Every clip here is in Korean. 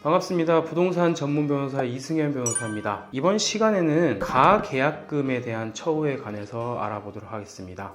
반갑습니다. 부동산 전문 변호사 이승현 변호사입니다. 이번 시간에는 가계약금에 대한 처우에 관해서 알아보도록 하겠습니다.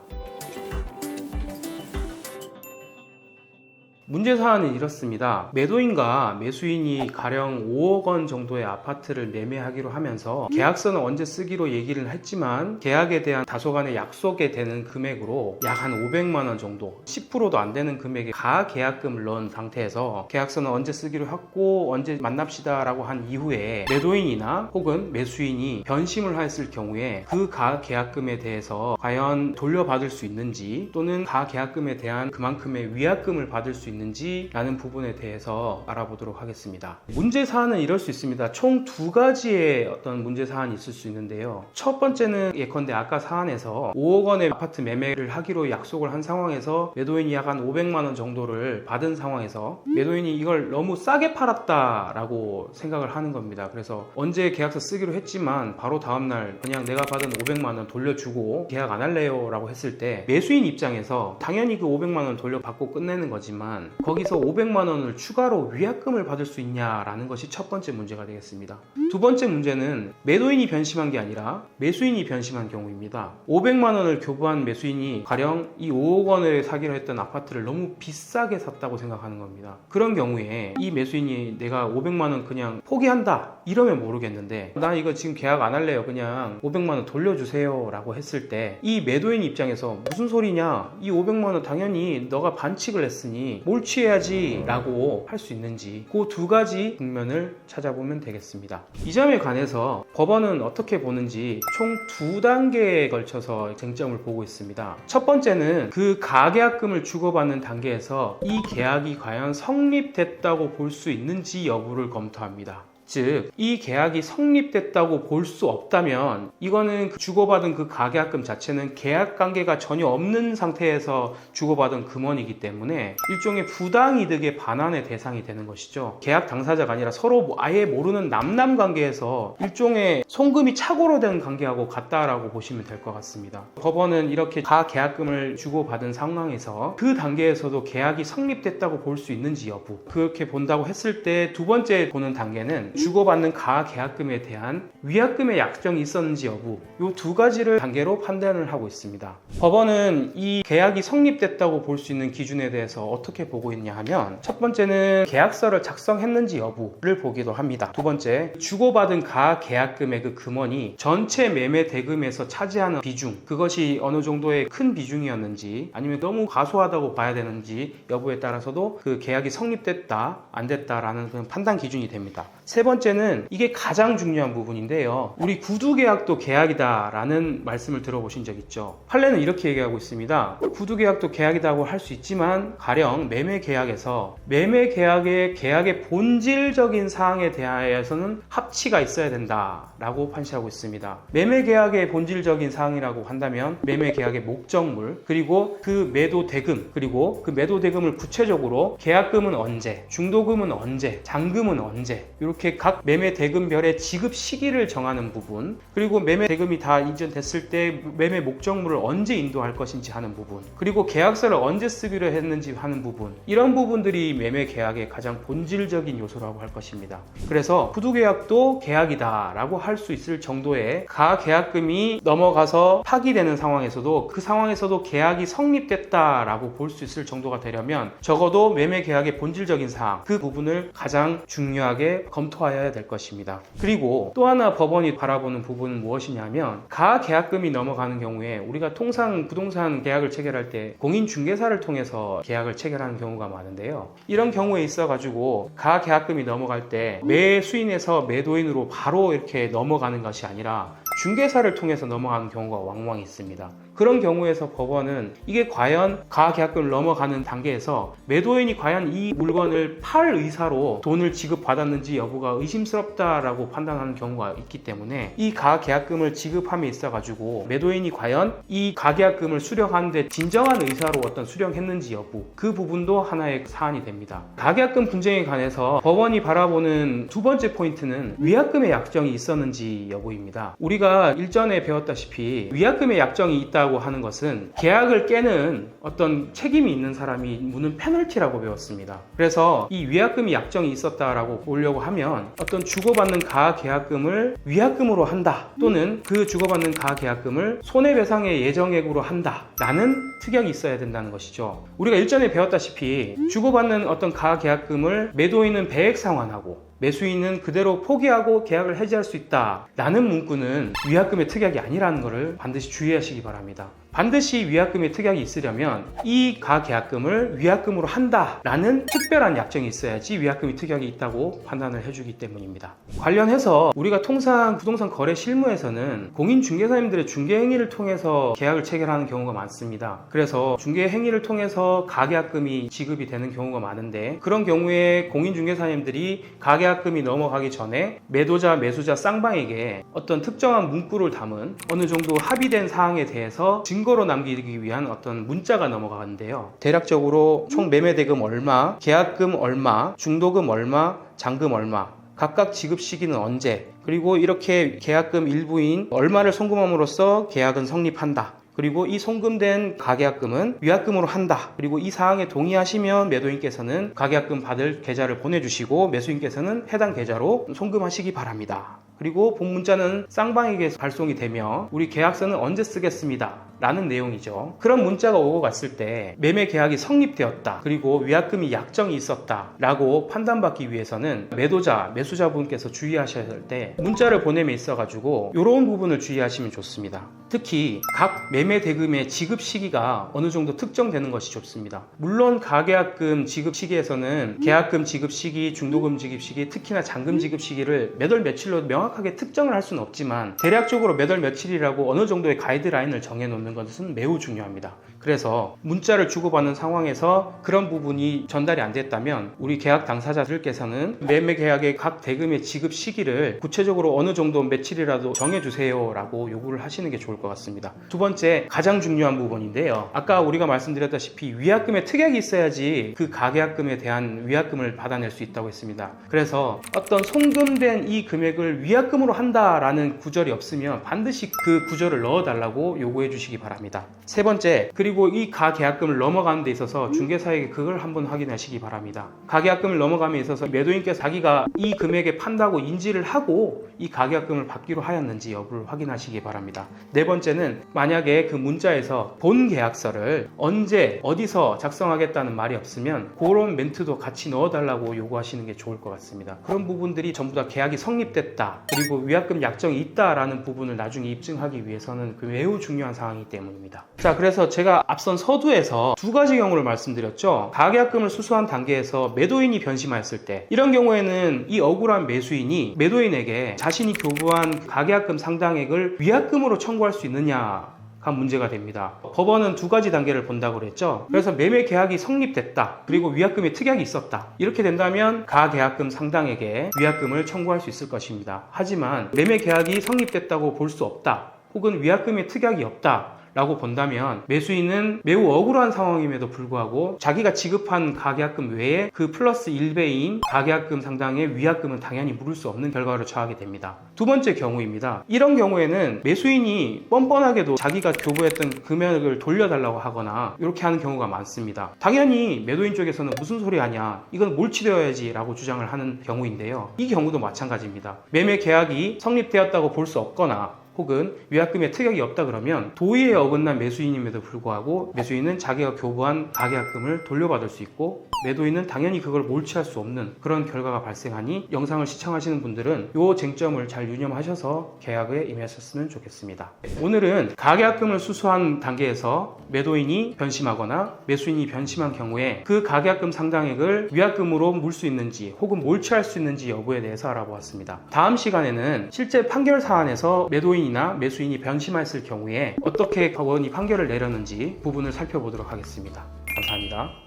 문제사안은 이렇습니다. 매도인과 매수인이 가령 5억 원 정도의 아파트를 매매하기로 하면서 계약서는 언제 쓰기로 얘기를 했지만 계약에 대한 다소간의 약속에 되는 금액으로 약 한 500만 원 정도, 10%도 안 되는 금액의 가계약금을 넣은 상태에서 계약서는 언제 쓰기로 했고 언제 만납시다 라고 한 이후에 매도인이나 혹은 매수인이 변심을 하였을 경우에 그 가계약금에 대해서 과연 돌려받을 수 있는지 또는 가계약금에 대한 그만큼의 위약금을 받을 수 있는지 라는 부분에 대해서 알아보도록 하겠습니다. 문제사안은 이럴 수 있습니다. 총 두 가지의 어떤 문제사안이 있을 수 있는데요. 첫 번째는 예컨대 아까 사안에서 5억 원의 아파트 매매를 하기로 약속을 한 상황에서 매도인이 약 한 500만 원 정도를 받은 상황에서 매도인이 이걸 너무 싸게 팔았다 라고 생각을 하는 겁니다. 그래서 언제 계약서 쓰기로 했지만 바로 다음날 그냥 내가 받은 500만 원 돌려주고 계약 안 할래요 라고 했을 때 매수인 입장에서 당연히 그 500만 원 돌려받고 끝내는 거지만 거기서 500만 원을 추가로 위약금을 받을 수 있냐라는 것이 첫 번째 문제가 되겠습니다. 두 번째 문제는 매도인이 변심한 게 아니라 매수인이 변심한 경우입니다. 500만 원을 교부한 매수인이 가령 이 5억 원을 사기로 했던 아파트를 너무 비싸게 샀다고 생각하는 겁니다. 그런 경우에 이 매수인이 내가 500만 원 그냥 포기한다 이러면 모르겠는데 나 이거 지금 계약 안 할래요 그냥 500만 원 돌려주세요 라고 했을 때 이 매도인 입장에서 무슨 소리냐, 이 500만 원 당연히 너가 반칙을 했으니 뭘 취해야지 라고 할 수 있는지 그 두 가지 국면을 찾아보면 되겠습니다. 이 점에 관해서 법원은 어떻게 보는지 총 두 단계에 걸쳐서 쟁점을 보고 있습니다. 첫 번째는 그 가계약금을 주고받는 단계에서 이 계약이 과연 성립됐다고 볼 수 있는지 여부를 검토합니다. 즉, 이 계약이 성립됐다고 볼 수 없다면 이거는 주고받은 그 가계약금 자체는 계약 관계가 전혀 없는 상태에서 주고받은 금원이기 때문에 일종의 부당이득의 반환의 대상이 되는 것이죠. 계약 당사자가 아니라 서로 아예 모르는 남남 관계에서 일종의 송금이 착오로 된 관계하고 같다라고 보시면 될 것 같습니다. 법원은 이렇게 가계약금을 주고받은 상황에서 그 단계에서도 계약이 성립됐다고 볼 수 있는지 여부, 그렇게 본다고 했을 때 두 번째 보는 단계는 주고받는 가계약금에 대한 위약금의 약정이 있었는지 여부, 이 두 가지를 단계로 판단을 하고 있습니다. 법원은 이 계약이 성립됐다고 볼 수 있는 기준에 대해서 어떻게 보고 있냐 하면 첫 번째는 계약서를 작성했는지 여부를 보기도 합니다. 두 번째, 주고받은 가계약금의 그 금원이 전체 매매 대금에서 차지하는 비중, 그것이 어느 정도의 큰 비중이었는지 아니면 너무 과소하다고 봐야 되는지 여부에 따라서도 그 계약이 성립됐다 안 됐다라는 그런 판단 기준이 됩니다. 세 번째는 이게 가장 중요한 부분인데요. 우리 구두계약도 계약이다 라는 말씀을 들어보신 적 있죠. 판례는 이렇게 얘기하고 있습니다. 구두계약도 계약이라고 할 수 있지만 가령 매매계약에서 매매계약의 본질적인 사항에 대하여서는 합치가 있어야 된다 라고 판시하고 있습니다. 매매계약의 본질적인 사항이라고 한다면 매매계약의 목적물, 그리고 그 매도대금, 그리고 그 매도대금을 구체적으로 계약금은 언제, 중도금은 언제, 잔금은 언제, 이렇게 각 매매 대금별의 지급 시기를 정하는 부분, 그리고 매매 대금이 다 이전됐을 때 매매 목적물을 언제 인도할 것인지 하는 부분, 그리고 계약서를 언제 쓰기로 했는지 하는 부분, 이런 부분들이 매매 계약의 가장 본질적인 요소라고 할 것입니다. 그래서 구두계약도 계약이다 라고 할 수 있을 정도의 가계약금이 넘어가서 파기되는 상황에서도 그 상황에서도 계약이 성립됐다 라고 볼 수 있을 정도가 되려면 적어도 매매 계약의 본질적인 사항, 그 부분을 가장 중요하게 검토해야 될 것입니다. 그리고 또 하나 법원이 바라보는 부분은 무엇이냐면 가계약금이 넘어가는 경우에 우리가 통상 부동산 계약을 체결할 때 공인중개사를 통해서 계약을 체결하는 경우가 많은데요. 이런 경우에 있어 가지고 가계약금이 넘어갈 때 매수인에서 매도인으로 바로 이렇게 넘어가는 것이 아니라 중개사를 통해서 넘어가는 경우가 왕왕 있습니다. 그런 경우에서 법원은 이게 과연 가계약금을 넘어가는 단계에서 매도인이 과연 이 물건을 팔 의사로 돈을 지급받았는지 여부가 의심스럽다라고 판단하는 경우가 있기 때문에 이 가계약금을 지급함에 있어 가지고 매도인이 과연 이 가계약금을 수령하는데 진정한 의사로 어떤 수령했는지 여부, 그 부분도 하나의 사안이 됩니다. 가계약금 분쟁에 관해서 법원이 바라보는 두 번째 포인트는 위약금의 약정이 있었는지 여부입니다. 우리가 일전에 배웠다시피 위약금의 약정이 있다 문자라고 하는 것은 계약을 깨는 어떤 책임이 있는 사람이 무는 페널티라고 배웠습니다. 그래서 이 위약금이 약정이 있었다라고 보려고 하면 어떤 주고받는 가계약금을 위약금으로 한다, 또는 그 주고받는 가계약금을 손해배상의 예정액으로 한다 라는 특약이 있어야 된다는 것이죠. 우리가 일전에 배웠다시피 주고받는 어떤 가계약금을 매도인은 배액 상환하고 매수인은 그대로 포기하고 계약을 해지할 수 있다 라는 문구는 위약금의 특약이 아니라는 것을 반드시 주의하시기 바랍니다. 반드시 위약금의 특약이 있으려면 이 가계약금을 위약금으로 한다 라는 특별한 약정이 있어야지 위약금의 특약이 있다고 판단을 해주기 때문입니다. 관련해서 우리가 통상 부동산 거래 실무에서는 공인중개사님들의 중개행위를 통해서 계약을 체결하는 경우가 많습니다. 그래서 중개행위를 통해서 가계약금이 지급이 되는 경우가 많은데, 그런 경우에 공인중개사님들이 가계약금이 넘어가기 전에 매도자, 매수자 쌍방에게 어떤 특정한 문구를 담은 어느 정도 합의된 사항에 대해서 증거로 남기기 위한 어떤 문자가 넘어가는데요. 대략적으로 총 매매대금 얼마, 계약금 얼마, 중도금 얼마, 잔금 얼마, 각각 지급 시기는 언제, 그리고 이렇게 계약금 일부인 얼마를 송금함으로써 계약은 성립한다. 그리고 이 송금된 가계약금은 위약금으로 한다. 그리고 이 사항에 동의하시면 매도인께서는 가계약금 받을 계좌를 보내주시고 매수인께서는 해당 계좌로 송금하시기 바랍니다. 그리고 본 문자는 쌍방에게 발송이 되며 우리 계약서는 언제 쓰겠습니다 라는 내용이죠. 그런 문자가 오고 갔을 때 매매 계약이 성립되었다, 그리고 위약금이 약정이 있었다 라고 판단받기 위해서는 매도자, 매수자분께서 주의하셔야 할 때 문자를 보냄에 있어 가지고 이런 부분을 주의하시면 좋습니다. 특히 각 매매 대금의 지급 시기가 어느 정도 특정되는 것이 좋습니다. 물론 가계약금 지급 시기에서는 계약금 지급 시기, 중도금 지급 시기, 특히나 잔금 지급 시기를 몇 월 며칠로 명확하게 특정을 할 수는 없지만 대략적으로 몇 월 며칠이라고 어느 정도의 가이드라인을 정해놓는 것은 매우 중요합니다. 그래서 문자를 주고받는 상황에서 그런 부분이 전달이 안 됐다면 우리 계약 당사자들께서는 매매 계약의 각 대금의 지급 시기를 구체적으로 어느 정도 며칠이라도 정해주세요 라고 요구를 하시는 게 좋을 것 같습니다. 두 번째, 가장 중요한 부분인데요. 아까 우리가 말씀드렸다시피 위약금의 특약이 있어야지 그 가계약금에 대한 위약금을 받아낼 수 있다고 했습니다. 그래서 어떤 송금된 이 금액을 위약금으로 한다라는 구절이 없으면 반드시 그 구절을 넣어달라고 요구해 주시기 바랍니다. 세 번째, 그리고 이 가계약금을 넘어가는 데 있어서 중개사에게 그걸 한번 확인하시기 바랍니다. 가계약금을 넘어감에 있어서 매도인께서 자기가 이 금액에 판다고 인지를 하고 이 가계약금을 받기로 하였는지 여부를 확인하시기 바랍니다. 네 번째는 만약에 그 문자에서 본 계약서를 언제 어디서 작성하겠다는 말이 없으면 그런 멘트도 같이 넣어달라고 요구하시는 게 좋을 것 같습니다. 그런 부분들이 전부 다 계약이 성립됐다, 그리고 위약금 약정이 있다라는 부분을 나중에 입증하기 위해서는 매우 중요한 사항이기 때문입니다. 자, 그래서 제가 앞선 서두에서 두 가지 경우를 말씀드렸죠. 가계약금을 수수한 단계에서 매도인이 변심하였을 때, 이런 경우에는 이 억울한 매수인이 매도인에게 자신이 교부한 가계약금 상당액을 위약금으로 청구할 수 있느냐 가 문제가 됩니다. 법원은 두 가지 단계를 본다고 그랬죠. 그래서 매매 계약이 성립됐다, 그리고 위약금의 특약이 있었다, 이렇게 된다면 가계약금 상당액의 위약금을 청구할 수 있을 것입니다. 하지만 매매 계약이 성립됐다고 볼 수 없다, 혹은 위약금의 특약이 없다 라고 본다면 매수인은 매우 억울한 상황임에도 불구하고 자기가 지급한 가계약금 외에 그 플러스 1배인 가계약금 상당의 위약금은 당연히 물을 수 없는 결과를 처하게 됩니다. 두 번째 경우입니다. 이런 경우에는 매수인이 뻔뻔하게도 자기가 교부했던 금액을 돌려달라고 하거나 이렇게 하는 경우가 많습니다. 당연히 매도인 쪽에서는 무슨 소리 하냐, 이건 몰치되어야지 라고 주장을 하는 경우인데요. 이 경우도 마찬가지입니다. 매매 계약이 성립되었다고 볼 수 없거나 혹은 위약금에 특약이 없다 그러면 도의에 어긋난 매수인임에도 불구하고 매수인은 자기가 교부한 가계약금을 돌려받을 수 있고 매도인은 당연히 그걸 몰취할 수 없는 그런 결과가 발생하니 영상을 시청하시는 분들은 이 쟁점을 잘 유념하셔서 계약에 임하셨으면 좋겠습니다. 오늘은 가계약금을 수수한 단계에서 매도인이 변심하거나 매수인이 변심한 경우에 그 가계약금 상당액을 위약금으로 물 수 있는지 혹은 몰취할 수 있는지 여부에 대해서 알아보았습니다. 다음 시간에는 실제 판결 사안에서 매도인이나 매수인이 변심했을 경우에 어떻게 법원이 판결을 내렸는지 부분을 살펴보도록 하겠습니다. 감사합니다.